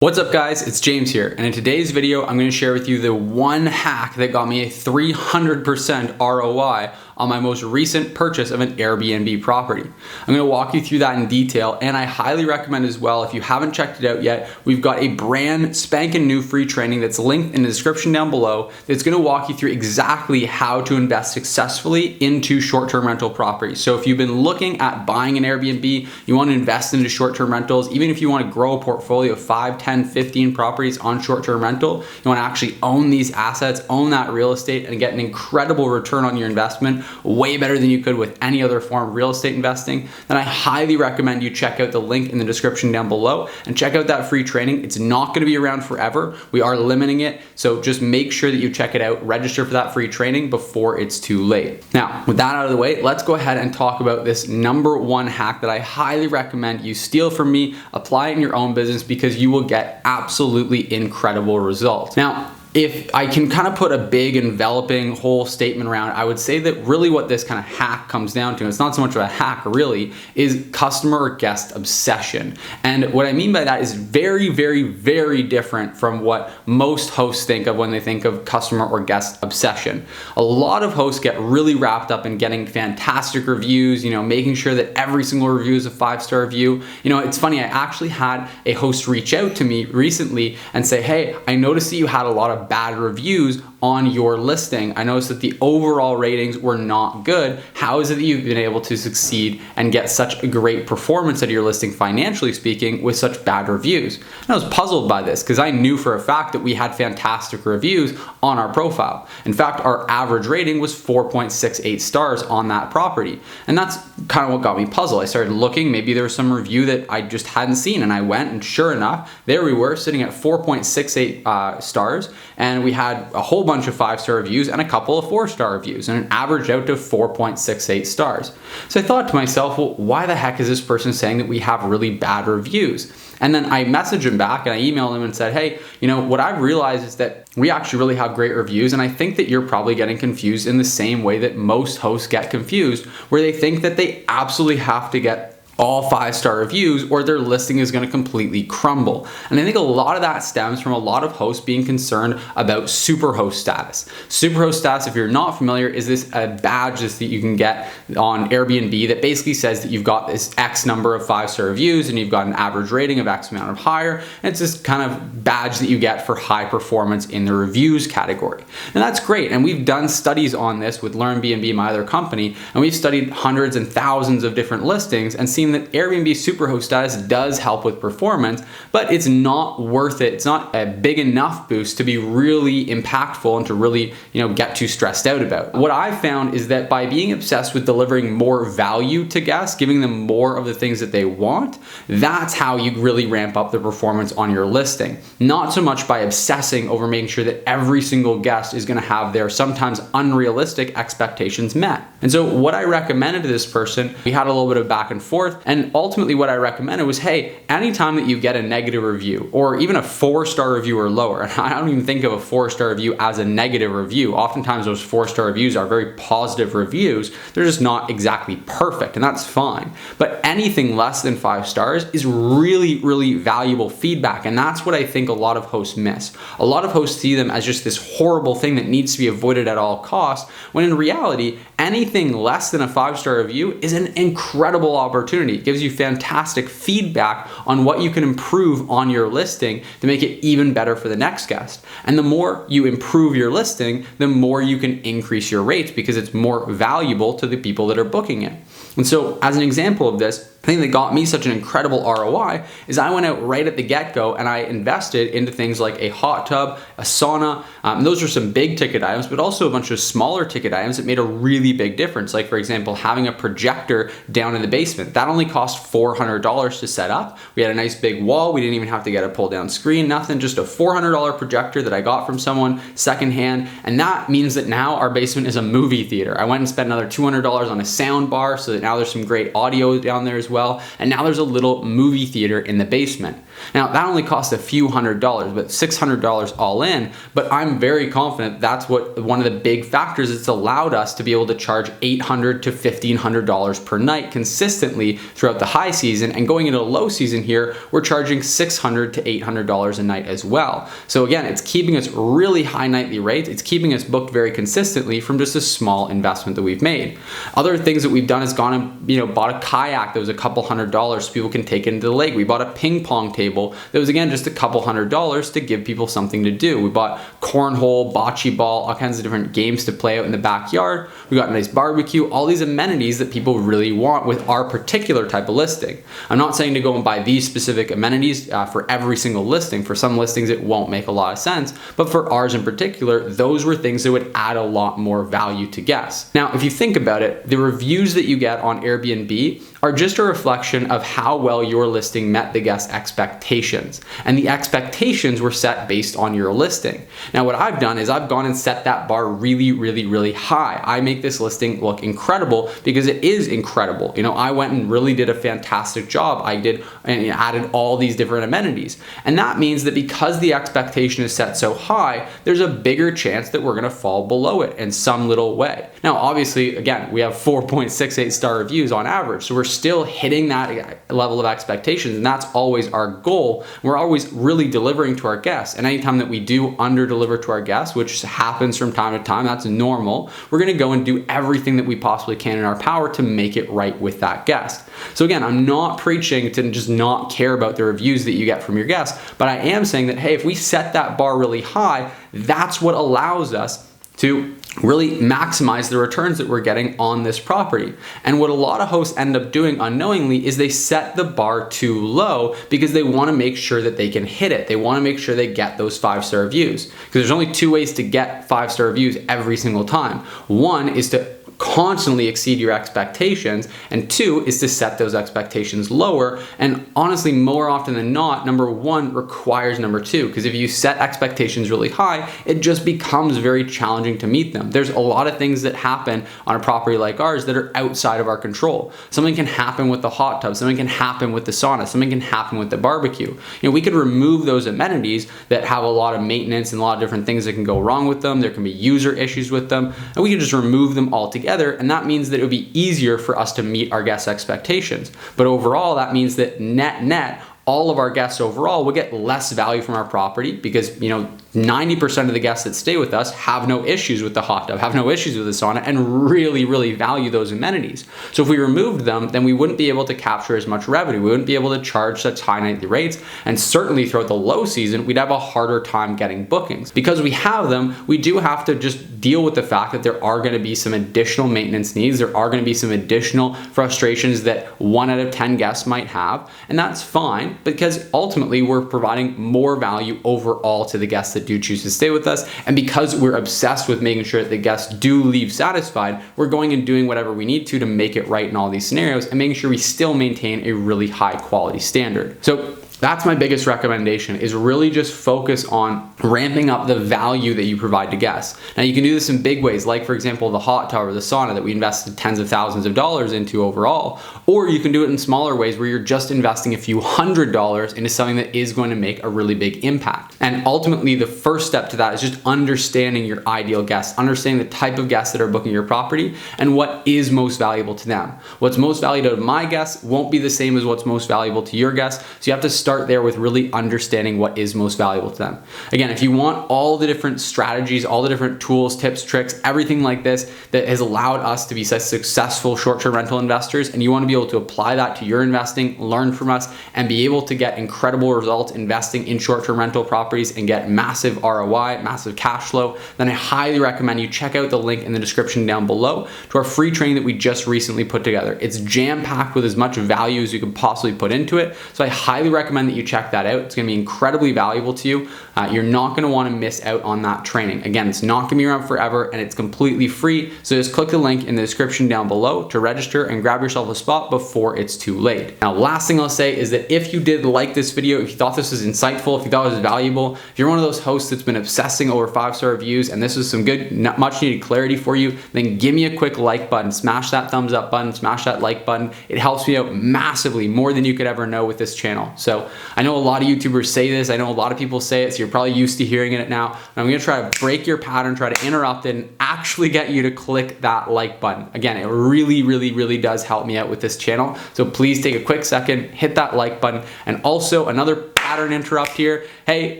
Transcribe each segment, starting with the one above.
What's up guys, it's James here, and in today's video I'm going to share with you the one hack that got me a 300% ROI on my most recent purchase of an Airbnb property. I'm going to walk you through that in detail, and I highly recommend as well, if you haven't checked it out yet, we've got a brand spanking new free training that's linked in the description down below that's going to walk you through exactly how to invest successfully into short-term rental properties. So if you've been looking at buying an Airbnb, you want to invest into short-term rentals, even if you want to grow a portfolio of 5, 10, 15 properties on short-term rental, you want to actually own these assets, own that real estate, and get an incredible return on your investment, way better than you could with any other form of real estate investing, then I highly recommend you check out the link in the description down below and check out that free training. It's not going to be around forever. We are limiting it, so just make sure that you check it out, register for that free training before it's too late. Now, with that out of the way, let's go ahead and talk about this number one hack that I highly recommend you steal from me, apply it in your own business, because you will get absolutely incredible results. Now, if I can kind of put a big enveloping whole statement around, I would say that really what this kind of hack comes down to, and it's not so much of a hack really, is customer or guest obsession. And what I mean by that is very, very, very different from what most hosts think of when they think of customer or guest obsession. A lot of hosts get really wrapped up in getting fantastic reviews, making sure that every single review is a 5-star review. It's funny, I actually had a host reach out to me recently and say, hey, I noticed that you had a lot of bad reviews on your listing. I noticed that the overall ratings were not good. How is it that you've been able to succeed and get such a great performance out of your listing, financially speaking, with such bad reviews? And I was puzzled by this because I knew for a fact that we had fantastic reviews on our profile. In fact, our average rating was 4.68 stars on that property. And that's kind of what got me puzzled. I started looking, maybe there was some review that I just hadn't seen, and I went, and sure enough, there we were sitting at 4.68 stars, and we had a whole bunch of 5-star reviews and a couple of 4-star reviews, and it averaged out to 4.68 stars. So I thought to myself, well, why the heck is this person saying that we have really bad reviews? And then I messaged him back and I emailed him and said, hey, what I've realized is that we actually really have great reviews, and I think that you're probably getting confused in the same way that most hosts get confused, where they think that they absolutely have to get all 5-star reviews or their listing is going to completely crumble. And I think a lot of that stems from a lot of hosts being concerned about Superhost status. Superhost status, if you're not familiar, is this a badge that you can get on Airbnb that basically says that you've got this X number of 5-star reviews and you've got an average rating of X amount of higher. And it's this kind of badge that you get for high performance in the reviews category. And that's great. And we've done studies on this with LearnBnB, my other company, and we've studied hundreds and thousands of different listings and seen that Airbnb Superhost status does help with performance, but it's not worth it. It's not a big enough boost to be really impactful and to really, get too stressed out about. What I've found is that by being obsessed with delivering more value to guests, giving them more of the things that they want, that's how you really ramp up the performance on your listing. Not so much by obsessing over making sure that every single guest is going to have their sometimes unrealistic expectations met. And so what I recommended to this person, we had a little bit of back and forth, and ultimately what I recommended was, hey, anytime that you get a negative review or even a 4-star review or lower, and I don't even think of a 4-star review as a negative review. Oftentimes those 4-star reviews are very positive reviews. They're just not exactly perfect, and that's fine. But anything less than 5 stars is really, really valuable feedback, and that's what I think a lot of hosts miss. A lot of hosts see them as just this horrible thing that needs to be avoided at all costs, when in reality, anything less than a 5-star review is an incredible opportunity. It gives you fantastic feedback on what you can improve on your listing to make it even better for the next guest. And the more you improve your listing, the more you can increase your rates because it's more valuable to the people that are booking it. And so as an example of this, the thing that got me such an incredible ROI is I went out right at the get-go and I invested into things like a hot tub, a sauna. Those are some big ticket items, but also a bunch of smaller ticket items that made a really big difference. Like, for example, having a projector down in the basement. That only cost $400 to set up. We had a nice big wall. We didn't even have to get a pull-down screen, nothing, just a $400 projector that I got from someone secondhand. And that means that now our basement is a movie theater. I went and spent another $200 on a sound bar so that now there's some great audio down there as well. And now there's a little movie theater in the basement. Now, that only costs a few $100s, but $600 all in, but I'm very confident that's one of the big factors that's allowed us to be able to charge $800 to $1,500 per night consistently throughout the high season, and going into the low season here, we're charging $600 to $800 a night as well. So again, it's keeping us really high nightly rates. It's keeping us booked very consistently from just a small investment that we've made. Other things that we've done is gone and bought a kayak that was a couple $100s so people can take it into the lake. We bought a ping pong table that was again just a couple $100s to give people something to do. We bought cornhole, bocce ball, all kinds of different games to play out in the backyard. We got a nice barbecue, all these amenities that people really want with our particular type of listing. I'm not saying to go and buy these specific amenities for every single listing. For some listings it won't make a lot of sense, but for ours in particular, those were things that would add a lot more value to guests. Now, if you think about it, the reviews that you get on Airbnb are just a reflection of how well your listing met the guest expectations. And the expectations were set based on your listing. Now, what I've done is I've gone and set that bar really, really, really high. I make this listing look incredible because it is incredible. I went and really did a fantastic job. I did and added all these different amenities. And that means that because the expectation is set so high, there's a bigger chance that we're gonna fall below it in some little way. Now, obviously, again, we have 4.68 star reviews on average. So we're still hitting that level of expectations, and that's always our goal. We're always really delivering to our guests, and anytime that we do under deliver to our guests, which happens from time to time, that's normal, we're gonna go and do everything that we possibly can in our power to make it right with that guest. So again, I'm not preaching to just not care about the reviews that you get from your guests, but I am saying that, hey, if we set that bar really high, that's what allows us to really maximize the returns that we're getting on this property. And what a lot of hosts end up doing unknowingly is they set the bar too low because they want to make sure that they can hit it. They want to make sure they get those 5-star reviews, because there's only two ways to get 5-star reviews every single time. One is to constantly exceed your expectations, and two is to set those expectations lower. And honestly, more often than not, number one requires number two, because if you set expectations really high, it just becomes very challenging to meet them. There's a lot of things that happen on a property like ours that are outside of our control. Something can happen with the hot tub, something can happen with the sauna, something can happen with the barbecue. We could remove those amenities that have a lot of maintenance and a lot of different things that can go wrong with them. There can be user issues with them, and we can just remove them altogether. And that means that it would be easier for us to meet our guests' expectations. But overall, that means that net, all of our guests overall will get less value from our property, because 90% of the guests that stay with us have no issues with the hot tub, have no issues with the sauna, and really, really value those amenities. So if we removed them, then we wouldn't be able to capture as much revenue. We wouldn't be able to charge such high nightly rates. And certainly throughout the low season, we'd have a harder time getting bookings. Because we have them, we do have to just deal with the fact that there are going to be some additional maintenance needs. There are going to be some additional frustrations that 1 out of 10 guests might have. And that's fine, because ultimately we're providing more value overall to the guests that do choose to stay with us. And because we're obsessed with making sure that the guests do leave satisfied, we're going and doing whatever we need to make it right in all these scenarios and making sure we still maintain a really high quality standard. So that's my biggest recommendation, is really just focus on ramping up the value that you provide to guests. Now, you can do this in big ways, like for example, the hot tub or the sauna that we invested tens of thousands of dollars into overall, or you can do it in smaller ways where you're just investing a few $100s into something that is going to make a really big impact. And ultimately, the first step to that is just understanding your ideal guests, understanding the type of guests that are booking your property and what is most valuable to them. What's most valuable to my guests won't be the same as what's most valuable to your guests. So you have to start there with really understanding what is most valuable to them. Again, if you want all the different strategies, all the different tools, tips, tricks, everything like this that has allowed us to be such successful short-term rental investors, and you want to be able to apply that to your investing, learn from us, and be able to get incredible results investing in short-term rental properties and get massive ROI, massive cash flow, then I highly recommend you check out the link in the description down below to our free training that we just recently put together. It's jam-packed with as much value as you can possibly put into it. So I highly recommend that you check that out. It's going to be incredibly valuable to you. You're not going to want to miss out on that training. Again, it's not going to be around forever, and it's completely free. So just click the link in the description down below to register and grab yourself a spot before it's too late. Now, last thing I'll say is that if you did like this video, if you thought this was insightful, if you thought it was valuable, if you're one of those hosts that's been obsessing over 5-star reviews and this was some good, much needed clarity for you, then give me a quick like button, smash that thumbs up button, smash that like button. It helps me out massively, more than you could ever know with this channel. So So I know a lot of YouTubers say this. I know a lot of people say it, so you're probably used to hearing it now. And I'm gonna try to break your pattern, try to interrupt it, and actually get you to click that like button. Again, it really does help me out with this channel. So please take a quick second, hit that like button. And also another pattern interrupt here. Hey,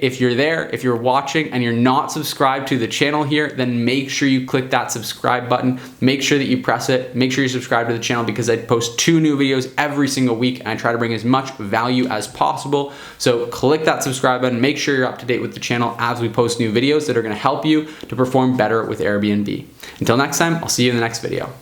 if you're there, if you're watching and you're not subscribed to the channel here, then make sure you click that subscribe button. Make sure that you press it. Make sure you subscribe to the channel because I post 2 new videos every single week and I try to bring as much value as possible. So click that subscribe button. Make sure you're up to date with the channel as we post new videos that are going to help you to perform better with Airbnb. Until next time, I'll see you in the next video.